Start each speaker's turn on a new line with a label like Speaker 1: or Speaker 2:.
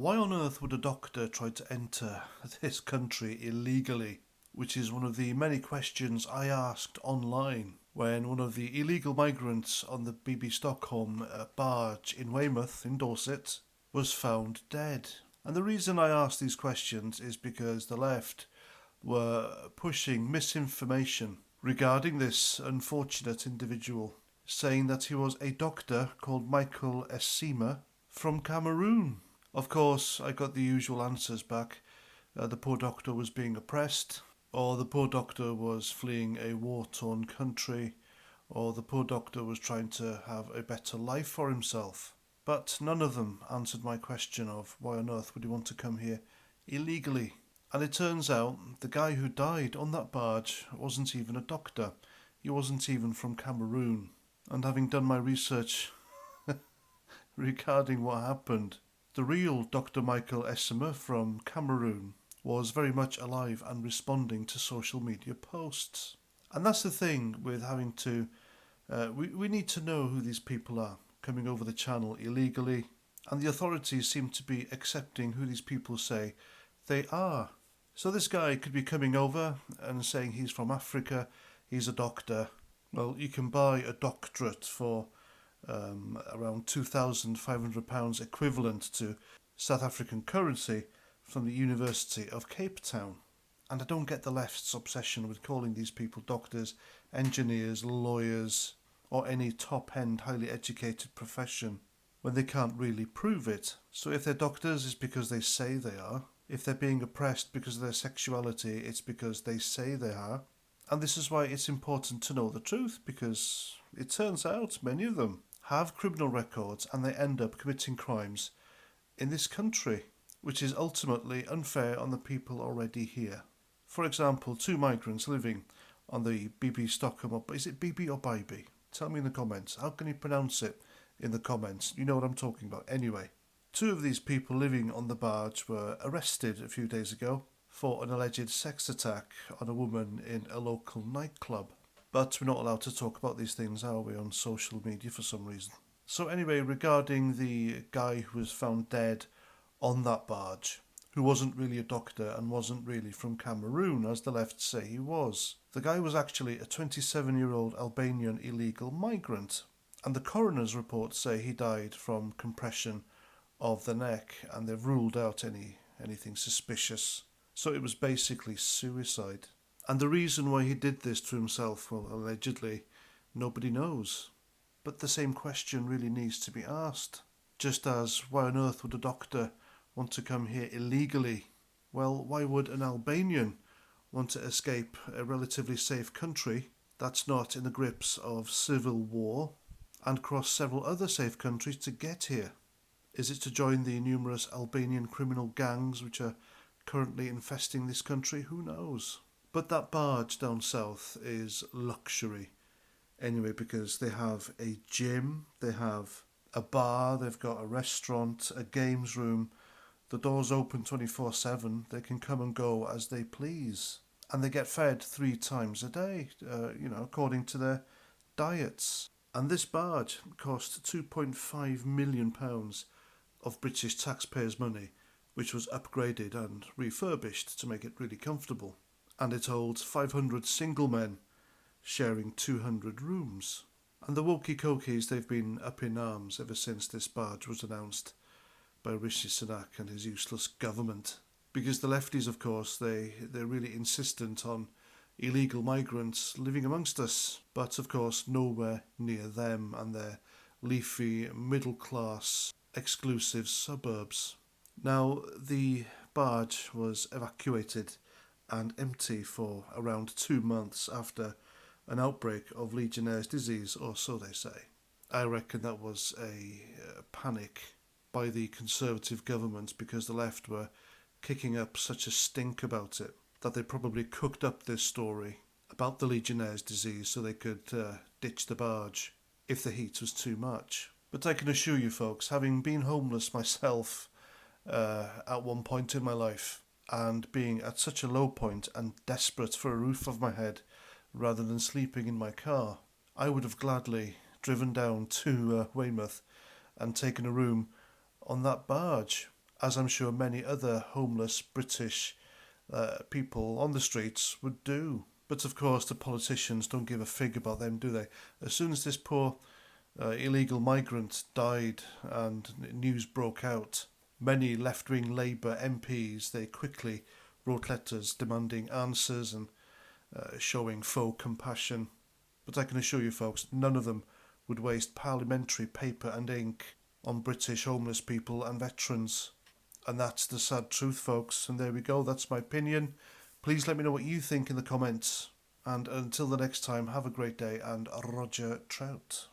Speaker 1: Why on earth would a doctor try to enter this country illegally? Which is one of the many questions I asked online when one of the illegal migrants on the BB Stockholm barge in Weymouth in Dorset was found dead. And the reason I asked these questions is because the left were pushing misinformation regarding this unfortunate individual, saying that he was a doctor called Michael Essima from Cameroon. Of course, I got the usual answers back. The poor doctor was being oppressed, or the poor doctor was fleeing a war-torn country, or the poor doctor was trying to have a better life for himself. But none of them answered my question of why on earth would he want to come here illegally. And it turns out the guy who died on that barge wasn't even a doctor. He wasn't even from Cameroon. And having done my research regarding what happened, the real Dr. Michael Essima from Cameroon was very much alive and responding to social media posts. And that's the thing with having to... we need to know who these people are coming over the channel illegally, and the authorities seem to be accepting who these people say they are. So this guy could be coming over and saying he's from Africa, he's a doctor. Well, you can buy a doctorate for around £2,500 equivalent to South African currency from the University of Cape Town. And I don't get the left's obsession with calling these people doctors, engineers, lawyers, or any top-end, highly educated profession when they can't really prove it. So if they're doctors, it's because they say they are. If they're being oppressed because of their sexuality, it's because they say they are. And this is why it's important to know the truth, because it turns out many of them have criminal records and they end up committing crimes in this country, which is ultimately unfair on the people already here. For example, 2 migrants living on the BB Stockholm, is it BB or Bibi? Tell me in the comments. How can you pronounce it in the comments? You know what I'm talking about. Anyway, 2 of these people living on the barge were arrested a few days ago for an alleged sex attack on a woman in a local nightclub. But we're not allowed to talk about these things, are we, on social media for some reason. So anyway, regarding the guy who was found dead on that barge, who wasn't really a doctor and wasn't really from Cameroon, as the left say he was. The guy was actually a 27-year-old Albanian illegal migrant, and the coroner's reports say he died from compression of the neck, and they've ruled out anything suspicious. So it was basically suicide. And the reason why he did this to himself, well, allegedly, nobody knows. But the same question really needs to be asked. Just as, why on earth would a doctor want to come here illegally? Well, why would an Albanian want to escape a relatively safe country that's not in the grips of civil war and cross several other safe countries to get here? Is it to join the numerous Albanian criminal gangs which are currently infesting this country? Who knows? But that barge down south is luxury anyway, because they have a gym, they have a bar, they've got a restaurant, a games room. The door's open 24/7. They can come and go as they please. And they get fed 3 times a day, according to their diets. And this barge cost £2.5 million of British taxpayers' money, which was upgraded and refurbished to make it really comfortable. And it holds 500 single men sharing 200 rooms. And the Wokie-Cokies, they've been up in arms ever since this barge was announced by Rishi Sunak and his useless government. Because the lefties, of course, they're really insistent on illegal migrants living amongst us, but of course nowhere near them and their leafy, middle-class, exclusive suburbs. Now, the barge was evacuated and empty for around 2 months after an outbreak of Legionnaire's disease, or so they say. I reckon that was a panic by the Conservative government because the left were kicking up such a stink about it that they probably cooked up this story about the Legionnaire's disease so they could ditch the barge if the heat was too much. But I can assure you folks, having been homeless myself at one point in my life and being at such a low point and desperate for a roof over my head rather than sleeping in my car, I would have gladly driven down to Weymouth and taken a room on that barge. as I'm sure many other homeless British people on the streets would do. But of course, the politicians don't give a fig about them, do they? As soon as this poor illegal migrant died and news broke out, many left-wing Labour MPs, they quickly wrote letters demanding answers and showing faux compassion. But I can assure you folks, none of them would waste parliamentary paper and ink on British homeless people and veterans. And that's the sad truth, folks. And there we go, that's my opinion. Please let me know what you think in the comments. And until the next time, have a great day, and Roger Trout.